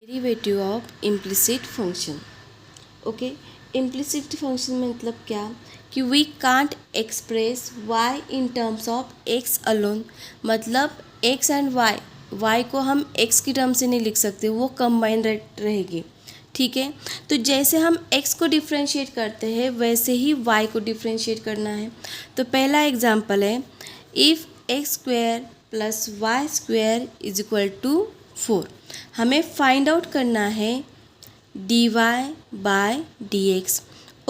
Derivative of implicit function. Okay, implicit function में मतलब क्या कि we can't express y in terms of x alone. मतलब x and y को हम x की टर्म से नहीं लिख सकते, वो कंबाइन रहेगी। ठीक है, तो जैसे हम x को डिफ्रेंशिएट करते हैं वैसे ही y को डिफ्रेंशिएट करना है। तो पहला एग्जाम्पल है, if x square plus y square is equal to 4। हमें फाइंड आउट करना है dy by dx।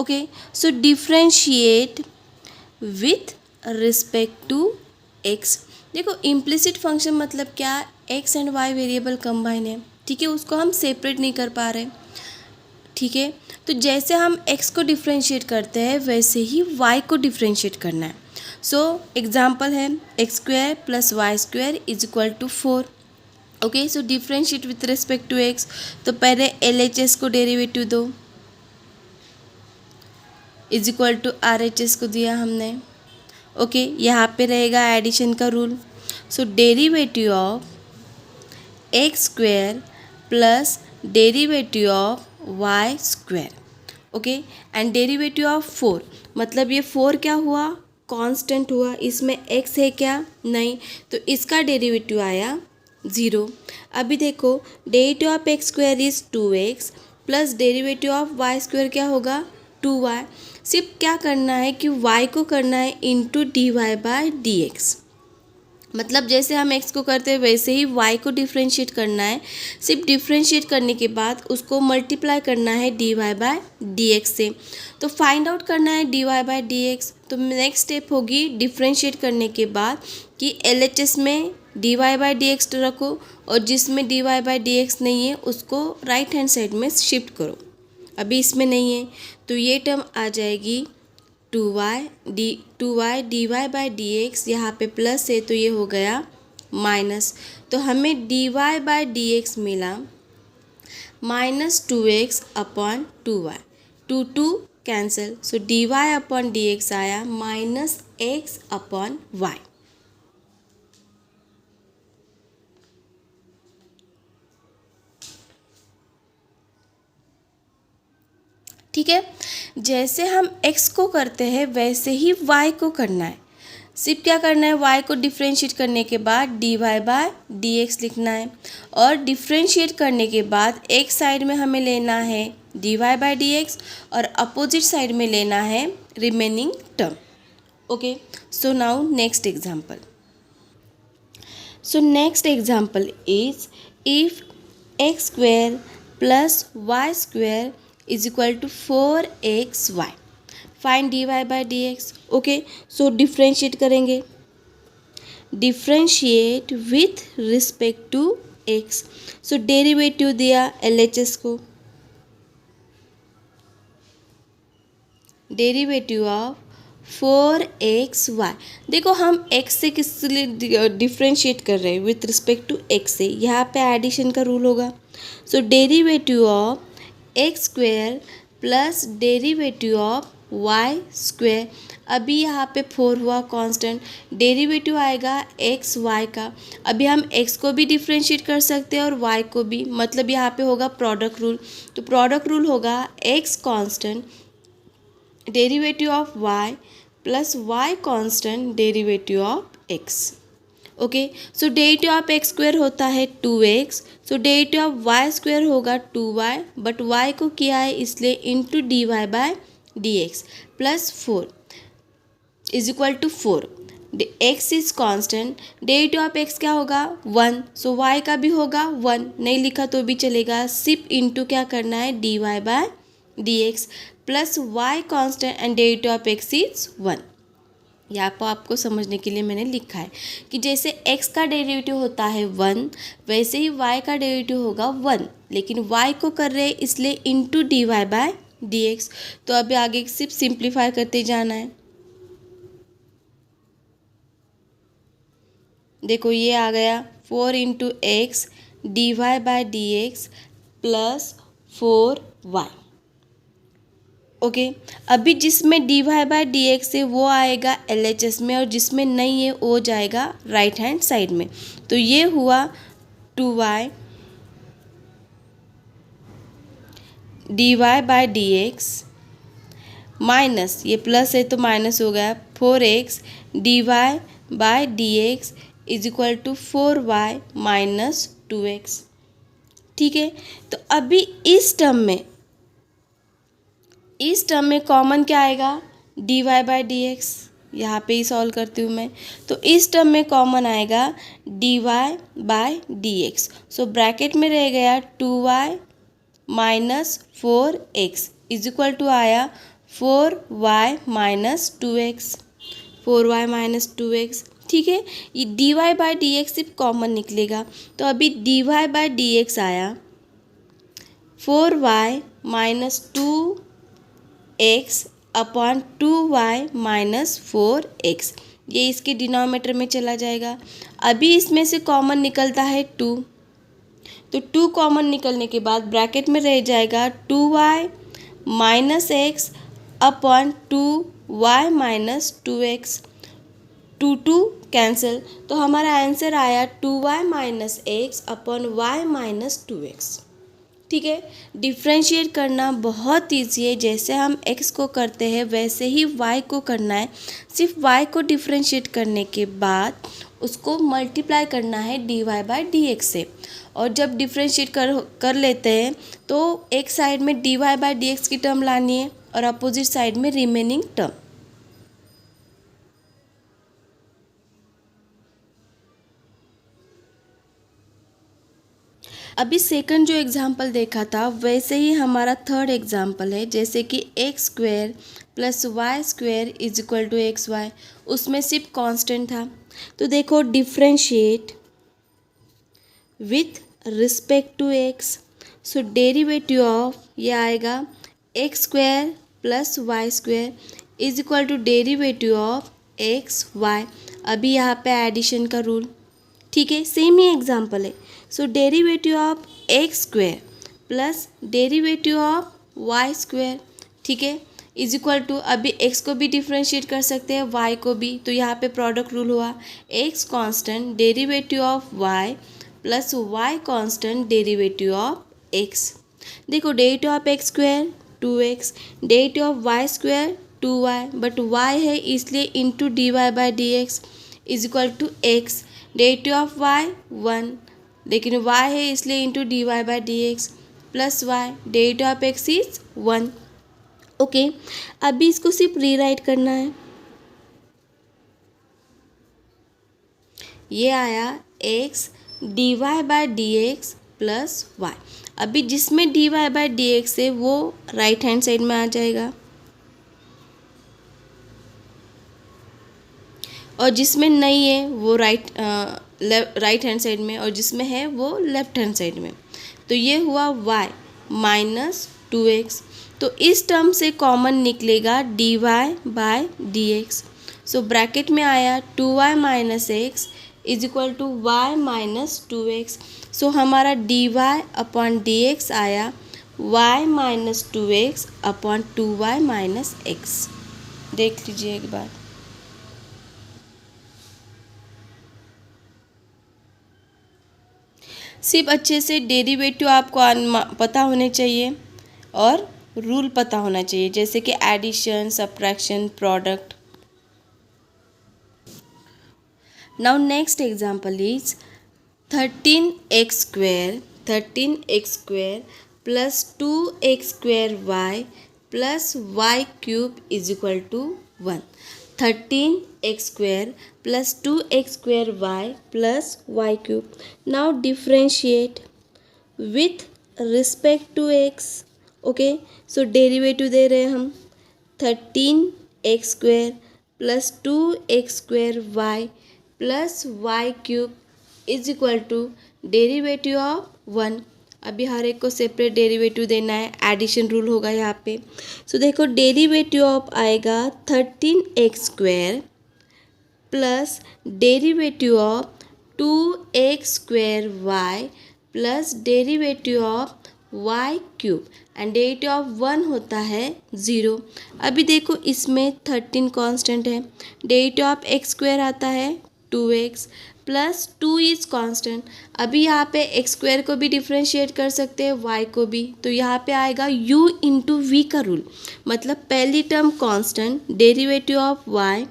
Okay, so differentiate with respect to x। देखो, इम्प्लिसिट फंक्शन मतलब क्या, x and y variable combine है। ठीक है, उसको हम सेपरेट नहीं कर पा रहे। ठीक है, तो जैसे हम x को डिफ्रेंशिएट करते हैं वैसे ही y को डिफ्रेंशिएट करना है। सो एग्जाम्पल है x square plus y square is equal to 4। Okay, so differentiate with respect to x। तो पहले LHS को डेरिवेटिव दो, इज इक्वल टू RHS को दिया हमने। ओके, यहाँ पे रहेगा एडिशन का rule. So derivative of x square plus derivative of y square. Okay, and derivative of 4, मतलब ये 4 क्या हुआ, कांस्टेंट हुआ। इसमें x है क्या, नहीं, तो इसका डेरिवेटिव आया 0। अभी देखो, derivative of x square is 2x plus derivative of y square क्या होगा, 2y। सिर्फ क्या करना है कि y को करना है इंटू dy बाय dx। मतलब जैसे हम x को करते हैं वैसे ही y को डिफ्रेंशिएट करना है। सिर्फ डिफ्रेंशिएट करने के बाद उसको मल्टीप्लाई करना है dy बाय dx से। तो फाइंड आउट करना है dy बाय dx। तो नेक्स्ट स्टेप होगी डिफ्रेंशिएट करने के बाद कि LHS में dy बाय dx रखो और जिसमें dy बाय dx नहीं है उसको राइट हैंड साइड में शिफ्ट करो। अभी इसमें नहीं है तो ये टर्म आ जाएगी 2y dy बाय dx। यहाँ पे प्लस है तो ये हो गया माइनस। तो हमें dy बाय dx मिला -2x अपॉन 2y। 2 कैंसिल, सो dy अपॉन dx आया -x अपॉन y। ठीक है, जैसे हम x को करते हैं वैसे ही y को करना है। सिर्फ क्या करना है, y को डिफ्रेंशिएट करने के बाद dy बाय dx लिखना है और डिफ्रेंशिएट करने के बाद एक साइड में हमें लेना है dy बाय dx और अपोजिट साइड में लेना है remaining term. Okay, so now next example. So next example is if x square plus y square is equal to 4xy। Find dy by dx। Okay, so differentiate करेंगे, differentiate with respect to x। So derivative दिया LHS को, derivative of 4xy। देखो, हम x से किस लिए differentiate कर रहे हैं, विथ रिस्पेक्ट टू x से। यहाँ पे एडिशन का रूल होगा। So derivative of x square plus derivative of y square. अभी यहाँ पे 4 हुआ कांस्टेंट, डेरिवेटिव आएगा एक्स वाई का। अभी हम x को भी डिफ्रेंशिएट कर सकते हैं और y को भी, मतलब यहाँ पे होगा प्रोडक्ट रूल। तो प्रोडक्ट रूल होगा x constant derivative of y plus y constant derivative of x। Okay, so derivative of x square होता है 2x। So derivative of y square होगा 2y, बट y को किया है इसलिए into dy by dx plus 4 is equal to 4। x is constant, derivative of x क्या होगा 1, सो y का भी होगा 1। नहीं लिखा तो भी चलेगा, सिर्फ इंटू क्या करना है dy by dx plus y constant and derivative of x is 1। यहाँ पर आपको समझने के लिए मैंने लिखा है कि जैसे x का डेरिवेटिव होता है 1 वैसे ही y का डेरिवेटिव होगा 1, लेकिन y को कर रहे हैं इसलिए इंटू dy बाय dx। तो अभी आगे सिर्फ सिंप्लीफाई करते जाना है। देखो, ये आ गया 4 into x dy by dx plus 4y। Okay, अभी जिसमें dy बाय dx है वो आएगा LHS में और जिसमें नहीं है वो जाएगा राइट हैंड साइड में। तो ये हुआ 2y d y by d x minus, ये प्लस है तो माइनस हो गया, 4x d y by d x is equal to 4y minus 2x। ठीक है, तो अभी इस टर्म में कॉमन क्या आएगा, d y by d x. यहाँ पे ही सॉल्व करती हूँ मैं, तो इस टर्म में कॉमन आएगा d y by d x. So bracket में रह गया 2y minus 4x is equal to आया 4y minus 2x, 4y minus 2x। ठीक है, ये d y by d x सिर्फ कॉमन निकलेगा, तो अभी d y by d x आया 4y minus 2x upon 2y minus 4x, ये इसके डिनोमिनेटर में चला जाएगा। अभी इसमें से कॉमन निकलता है 2, तो 2 कॉमन निकलने के बाद ब्रैकेट में रह जाएगा 2y minus x upon 2y minus 2x, 2 cancel, तो हमारा आंसर आया 2y minus x upon y minus 2x। ठीक है, डिफ्रेंशिएट करना बहुत ईजी है, जैसे हम x को करते हैं वैसे ही y को करना है। सिर्फ y को डिफ्रेंशिएट करने के बाद उसको मल्टीप्लाई करना है d y by d x से, और जब डिफ्रेंशिएट कर लेते हैं तो एक साइड में d y by d x की टर्म लानी है और अपोजिट साइड में रिमेनिंग टर्म। अभी सेकंड जो एग्जाम्पल देखा था वैसे ही हमारा थर्ड एग्जाम्पल है, जैसे कि x square plus y square is equal to x y, उसमें सिर्फ कांस्टेंट था। तो देखो differentiate with respect to x, so derivative of ये आएगा x square plus y square is equal to derivative of x y. अभी यहाँ पे एडिशन का रूल, ठीक है, सेम ही एग्जाम्पल है। So derivative of x square plus derivative of y square, ठीक है, इज इक्वल टू, अभी एक्स को भी डिफ्रेंशिएट कर सकते हैं वाई को भी, तो यहाँ पे प्रोडक्ट रूल हुआ x constant derivative of y plus y constant derivative of x. देखो derivative of x square 2x, derivative of y square 2y, but y है इसलिए into d y by d x is equal to x, derivative of y 1, लेकिन y है इसलिए into d y by d x plus y, derivative of x is 1। Okay, अभी इसको सिर्फ rewrite करना है। ये आया x d y by d x plus y. अभी जिसमें d y by d x है वो राइट हैंड साइड में आ जाएगा, और जिसमें नहीं है वो राइट हैंड साइड में, और जिसमें है वो लेफ्ट हैंड साइड में। तो ये हुआ y माइनस 2x, तो इस टर्म से कॉमन निकलेगा d y by d x. So bracket में आया 2y minus x is equal to y minus 2x। सो हमारा d y upon d x आया y minus 2x upon 2y minus x. देख लीजिए एक बार। सिर्फ अच्छे से डेरिवेटिव आपको पता होने चाहिए और रूल पता होना चाहिए, जैसे कि addition, subtraction, product. Now next example is 13x square plus 2x square y plus y cube is equal to 1। 13x square plus 2x square y plus y cube. Now differentiate with respect to x। Okay, so derivative दे रहे हैं हम 13x square plus 2x square y plus y cube is equal to derivative of 1। अभी हर एक को separate derivative देना है, addition rule होगा यहाँ पे। सो देखो डेरिवेटिव ऑफ आएगा 13x square plus derivative of 2x square y plus derivative of y cube, and derivative of 1 होता है 0। अभी देखो इसमें 13 कांस्टेंट है, डेरिवेटिव ऑफ x स्क्वेयर आता है 2x प्लस 2 इज कांस्टेंट। अभी यहाँ पे एक्स स्क्वायर को भी डिफ्रेंशिएट कर सकते हैं, वाई को भी, तो यहाँ पे आएगा u इंटू वी का रूल। मतलब पहली term constant derivative of y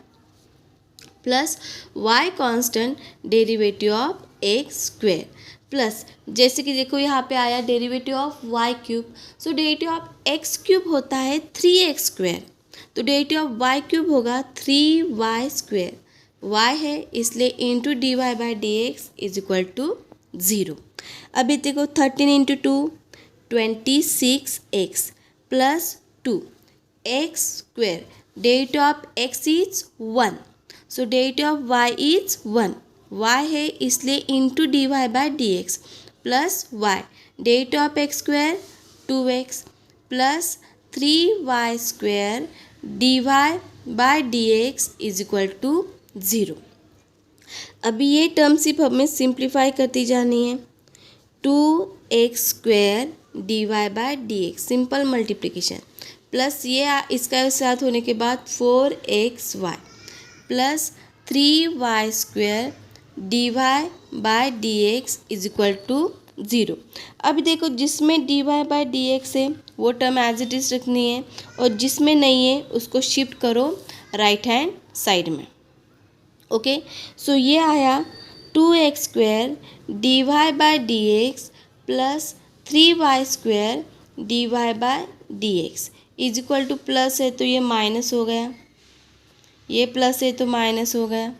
plus y constant derivative of x square plus, जैसे कि देखो यहाँ पे आया derivative of y cube, so derivative of x cube होता है 3x स्क्वायर, तो डेरिवेटिव ऑफ y क्यूब होगा 3y स्क्वायर। y है इसलिए into d y by d x is equal to 0। अभी देखो 13 into 2 26x plus 2 x square, derivative of x is 1, so derivative of y is 1, y है इसलिए into d y by d x plus y, derivative of x square 2x plus 3y square d y by d x is equal to 0। अभी ये term सिर्फ हमें simplify करती जानी है। 2x square d y by d x simple multiplication plus ये इसका साथ होने के बाद 4xy plus 3y square d y by d x is equal to 0। अभी देखो जिसमें d y by d x है वो टर्म एज इट इज़ रखनी है, और जिसमें नहीं है उसको शिफ्ट करो राइट हैंड साइड में। ओके, सो ये आया 2x square d y by d x plus 3y square d y by d x is equal to, plus है तो ये माइनस हो गया, ये प्लस है तो माइनस हो गया।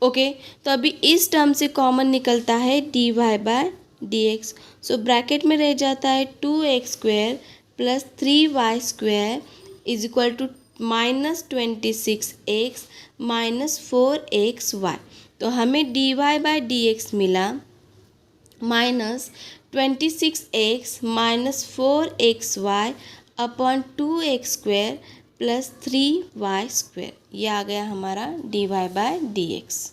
ओके, तो अभी इस टर्म से कॉमन निकलता है d y by d x, so bracket में रह जाता है 2x square plus 3y square is equal to minus 26x minus 4xy, तो हमें d y by d x मिला minus 26x minus 4xy upon 2x square plus 3y square, ये आ गया हमारा d y by d x.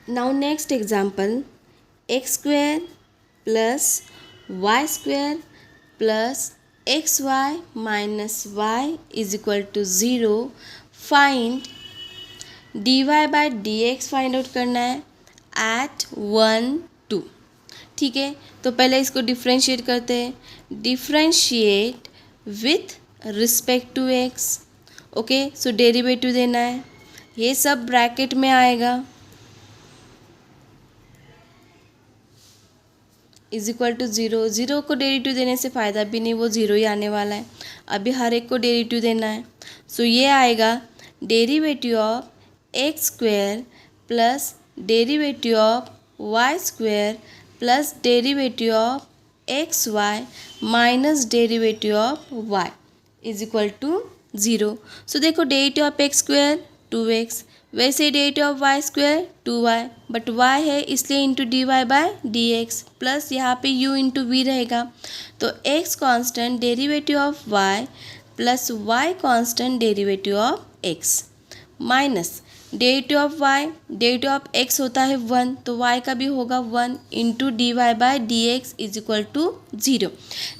Now next example, x square plus y square plus xy minus y is equal to 0. Find dy by dx find out करना है at 1 2। ठीक है, तो पहले इसको डिफ्रेंशिएट करते हैं, differentiate with respect to x। Okay, so derivative देना है, ये सब ब्रैकेट में आएगा इज इक्वल टू 0। 0 को डेरिवेटिव देने से फ़ायदा भी नहीं, वो 0 ही आने वाला है, अभी हर एक को डेरिवेटिव देना है। सो ये आएगा derivative of x square plus derivative of y square plus derivative of x y minus derivative of y is equal to 0। So देखो derivative of x square 2x, वैसे derivative of y square 2y, but y है इसलिए into d y by d x plus यहाँ पे u into v रहेगा, तो x constant derivative of y plus y constant derivative of x minus derivative of y, derivative of x होता है 1, तो y का भी होगा 1 into d y by d x is equal to 0।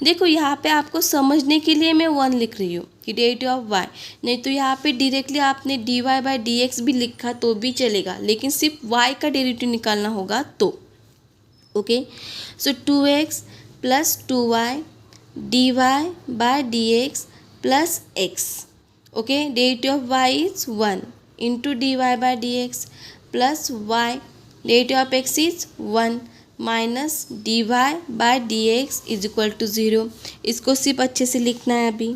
देखो यहाँ पे आपको समझने के लिए मैं 1 लिख रही हूँ कि डेरिवेटिव ऑफ y, नहीं तो यहाँ पे डायरेक्टली आपने d y by d x भी लिखा तो भी चलेगा, लेकिन सिर्फ y का डेरिवेटिव निकालना होगा तो। Okay, so 2x plus 2y d y by d x plus x. Okay, derivative of y is 1 into d y by d x plus y, derivative of x is 1 minus d y by d x is equal to 0। इसको सिर्फ अच्छे से लिखना है अभी।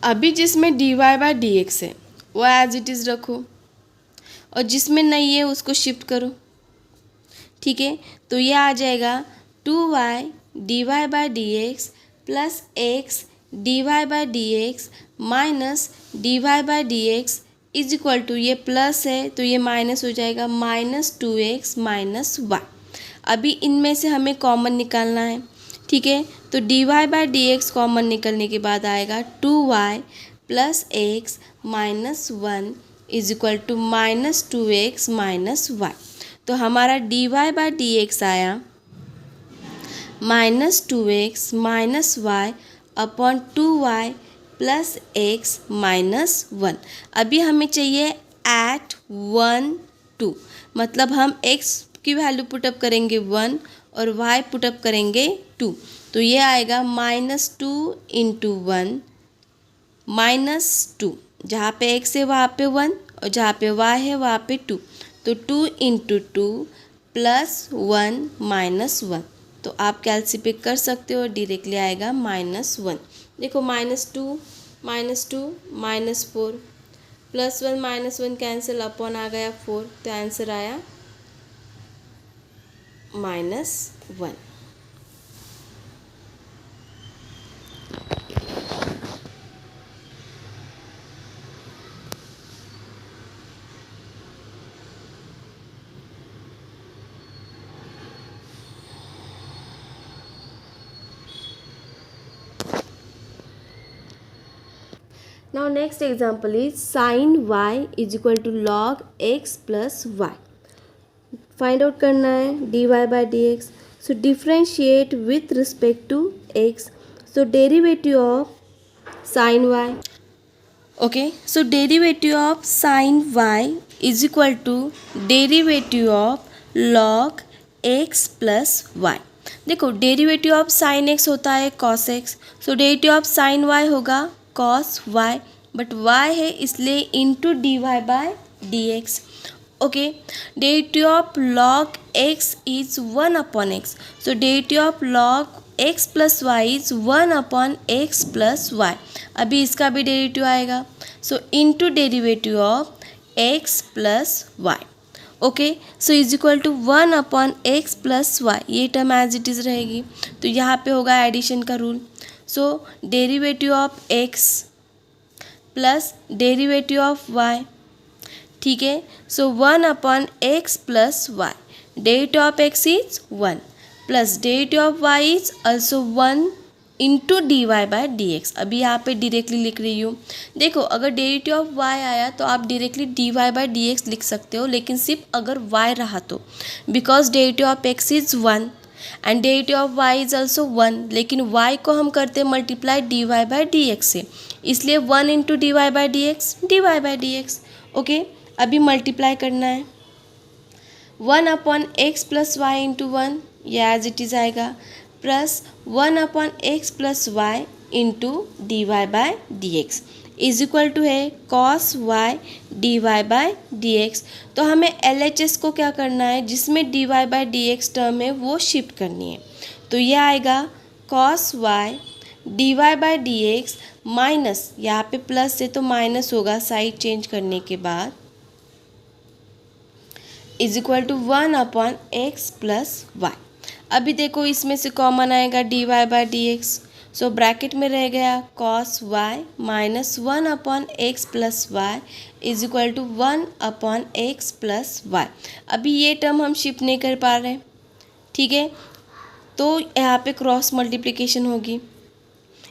अभी जिसमें d y by d x है वो एज इट इज़ रखो, और जिसमें नहीं है उसको शिफ्ट करो। ठीक है, तो ये आ जाएगा 2y d y by d x plus x d y by d x minus d y by d x is equal to, ये प्लस है तो ये माइनस हो जाएगा माइनस 2x माइनस वाई। अभी इनमें से हमें कॉमन निकालना है, ठीक है। तो dy by d x common निकलने के बाद आएगा 2y plus x minus 1 is equal to minus 2x minus y. तो हमारा dy बाई डी एक्स आया minus 2x minus y upon 2y plus x minus 1। अभी हमें चाहिए एट 1 2, मतलब हम x की वैल्यू पुटअप करेंगे 1 और y पुटअप करेंगे 2। तो ये आएगा माइनस 2 इंटू 1 माइनस 2, जहाँ पे x है वहाँ पे 1 और जहाँ पे y है वहाँ पे 2। तो 2 इंटू 2 प्लस 1 माइनस 1। तो आप कैलसिपिक कर सकते हो, डायरेक्टली आएगा माइनस 1। देखो minus 2 minus 4 plus 1 minus 1 cancel, upon आ गया 4। तो आंसर आया minus 1। Now next example is sin y is equal to log x plus y. Find out करना है dy by dx. So differentiate with respect to x. So derivative of sin y. Okay, so derivative of sin y is equal to derivative of log x plus y. देखो derivative of sine x होता है cos x, so derivative of sine y होगा cos y, but y है इसलिए into d y by d x. Okay, derivative of log x is 1 upon x, so derivative of log x plus y is 1 upon x plus y. अभी इसका भी derivative आएगा, so into derivative of x plus y. Okay, so is equal to 1 upon x plus y, ये term as it is रहेगी। तो यहाँ पे होगा एडिशन का rule, so derivative of x plus derivative of y, ठीक है। So 1 upon x plus y, derivative of x is 1 plus derivative of y is also 1 into d y by d x. अभी यहाँ पे directly लिख रही हूँ। देखो अगर डेरिवेटिव ऑफ वाई आया तो आप directly d y by d x लिख सकते हो, लेकिन सिर्फ अगर वाई रहा तो, because derivative of x is 1 and derivative of y is also 1, लेकिन वाई को हम करते हैं multiply d y by d x से, इसलिए 1 into d y by d x d y by d x. Okay, अभी मल्टीप्लाई करना है 1 upon x plus y into 1, ये एज इट इज़ आएगा, plus 1 upon x plus y into d y by d x is equal to है cos y d y by d x. तो हमें L H S को क्या करना है, जिसमें d y by d x term है वो शिफ्ट करनी है। तो ये आएगा cos y d y by d x minus, यहाँ पे प्लस है तो माइनस होगा साइड चेंज करने के बाद, is equal to 1 upon x plus y. अभी देखो इसमें से कॉमन आएगा d y by d x, so bracket में रह गया cos y minus 1 upon x plus y is equal to 1 upon x plus y. अभी ये टर्म हम शिफ्ट नहीं कर पा रहे, ठीक है, तो यहाँ पे क्रॉस मल्टीप्लिकेशन होगी,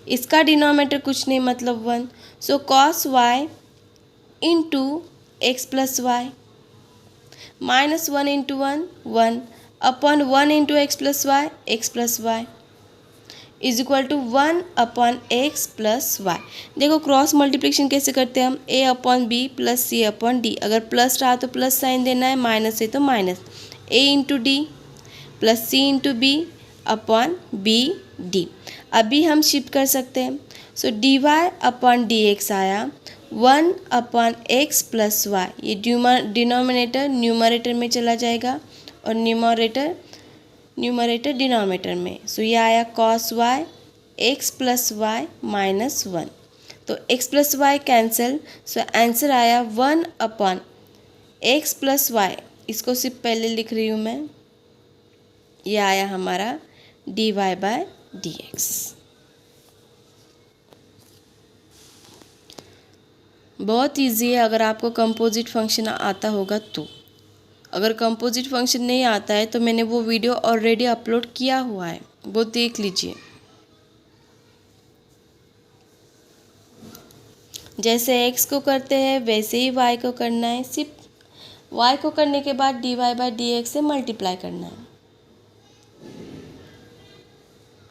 इसका डिनोमिनेटर कुछ नहीं मतलब 1, so cos y into x plus y minus 1 into 1 1 upon 1 into x plus y is equal to 1 upon x plus y. देखो क्रॉस मल्टीप्लिकेशन कैसे करते हैं हम, A upon B plus C upon D, अगर plus रहा तो plus sign देना है, माइनस है तो minus, A into D plus C into B upon B D. अभी हम शिफ्ट कर सकते हैं, so d y upon d x आया 1 अपॉन एक्स प्लस वाई, ये डिनोमिनेटर न्यूमरेटर में चला जाएगा और न्यूमरेटर डिनोमिनेटर में, सो ये आया cos y x plus y minus 1, तो x plus y cancel, so answer आया 1 अपॉन एक्स प्लस वाई, इसको सिर्फ पहले लिख रही हूँ मैं, ये आया हमारा d y by d x. बहुत ईजी है अगर आपको कंपोजिट फंक्शन आता होगा तो, अगर कंपोजिट फंक्शन नहीं आता है तो मैंने वो वीडियो ऑलरेडी अपलोड किया हुआ है, वो देख लीजिए। जैसे x को करते हैं वैसे ही y को करना है, सिर्फ y को करने के बाद dy/dx से मल्टीप्लाई करना है।